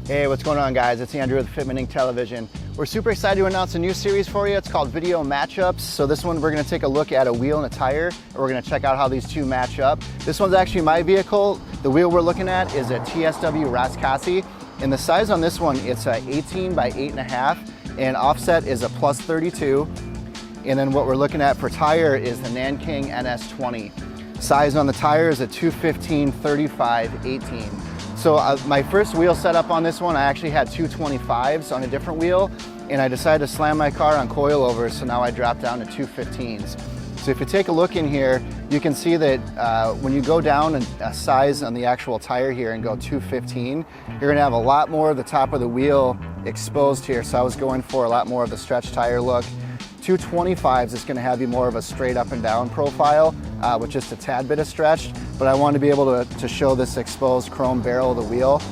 Hey, what's going on, guys? It's Andrew with Fitment Television. We're super excited to announce a new series for you. It's called Video Matchups. So this one, we're gonna take a look at a wheel and a tire, and we're gonna check out how these two match up. This one's actually my vehicle. The wheel we're looking at is a TSW Rascasse, and the size on this one, it's a 18 by 8.5, and offset is a +32. And then what we're looking at for tire is the Nankang NS20. Size on the tire is a 215/35/18. So my first wheel setup on this one, I actually had 225s on a different wheel, and I decided to slam my car on coilovers, so now I dropped down to 215s. So if you take a look in here, you can see that when you go down a size on the actual tire here and go 215, you're gonna have a lot more of the top of the wheel exposed here, so I was going for a lot more of the stretch tire look. 225s is gonna have you more of a straight up and down profile with just a tad bit of stretch, but I wanted to be able to show this exposed chrome barrel of the wheel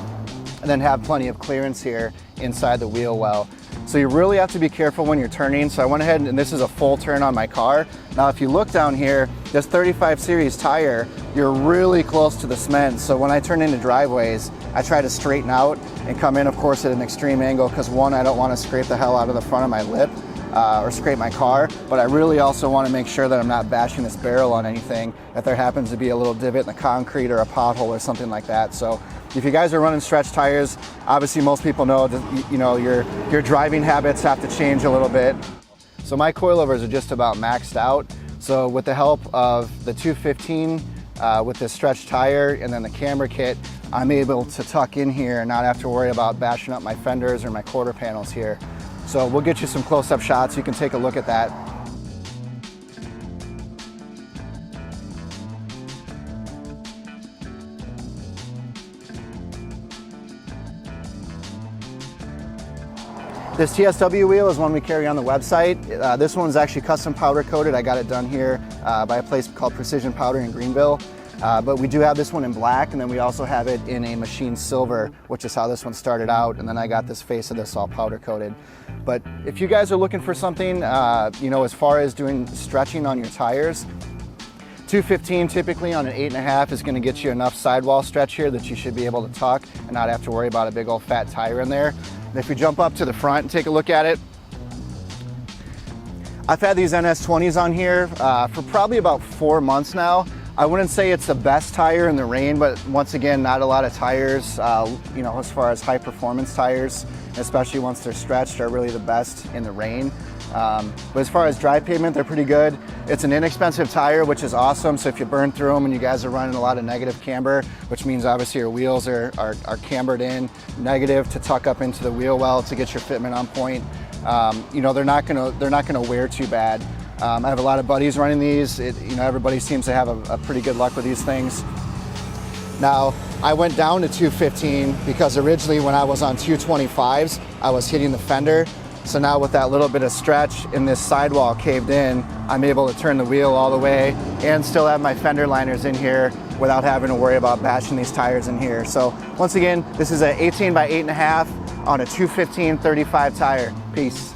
and then have plenty of clearance here inside the wheel well. So you really have to be careful when you're turning. So I went ahead and this is a full turn on my car. Now if you look down here, this 35 series tire, you're really close to the cement. So when I turn into driveways, I try to straighten out and come in, of course, at an extreme angle because one, I don't want to scrape the hell out of the front of my lip. Or scrape my car, but I really also want to make sure that I'm not bashing this barrel on anything if there happens to be a little divot in the concrete or a pothole or something like that. So if you guys are running stretch tires, obviously most people know that your driving habits have to change a little bit. So my coilovers are just about maxed out. So with the help of the 215 with this stretch tire and then the camber kit, I'm able to tuck in here and not have to worry about bashing up my fenders or my quarter panels here. So we'll get you some close-up shots. You can take a look at that. This TSW wheel is one we carry on the website. This one's actually custom powder coated. I got it done here by a place called Precision Powder in Greenville. But we do have this one in black, and then we also have it in a machined silver, which is how this one started out, and then I got this face of this all powder coated. But if you guys are looking for something, as far as doing stretching on your tires, 215 typically on an 8.5 is gonna get you enough sidewall stretch here that you should be able to tuck and not have to worry about a big old fat tire in there. And if we jump up to the front and take a look at it, I've had these NS20s on here for probably about 4 months now. I wouldn't say it's the best tire in the rain, but once again, not a lot of tires, as far as high performance tires, especially once they're stretched, are really the best in the rain. But as far as dry pavement, they're pretty good. It's an inexpensive tire, which is awesome. So if you burn through them and you guys are running a lot of negative camber, which means obviously your wheels are cambered in negative to tuck up into the wheel well to get your fitment on point, they're not gonna wear too bad. I have a lot of buddies running these. Everybody seems to have a pretty good luck with these things. Now, I went down to 215 because originally when I was on 225s, I was hitting the fender. So now with that little bit of stretch and this sidewall caved in, I'm able to turn the wheel all the way and still have my fender liners in here without having to worry about bashing these tires in here. So once again, this is an 18 by 8.5 on a 215/35 tire. Peace.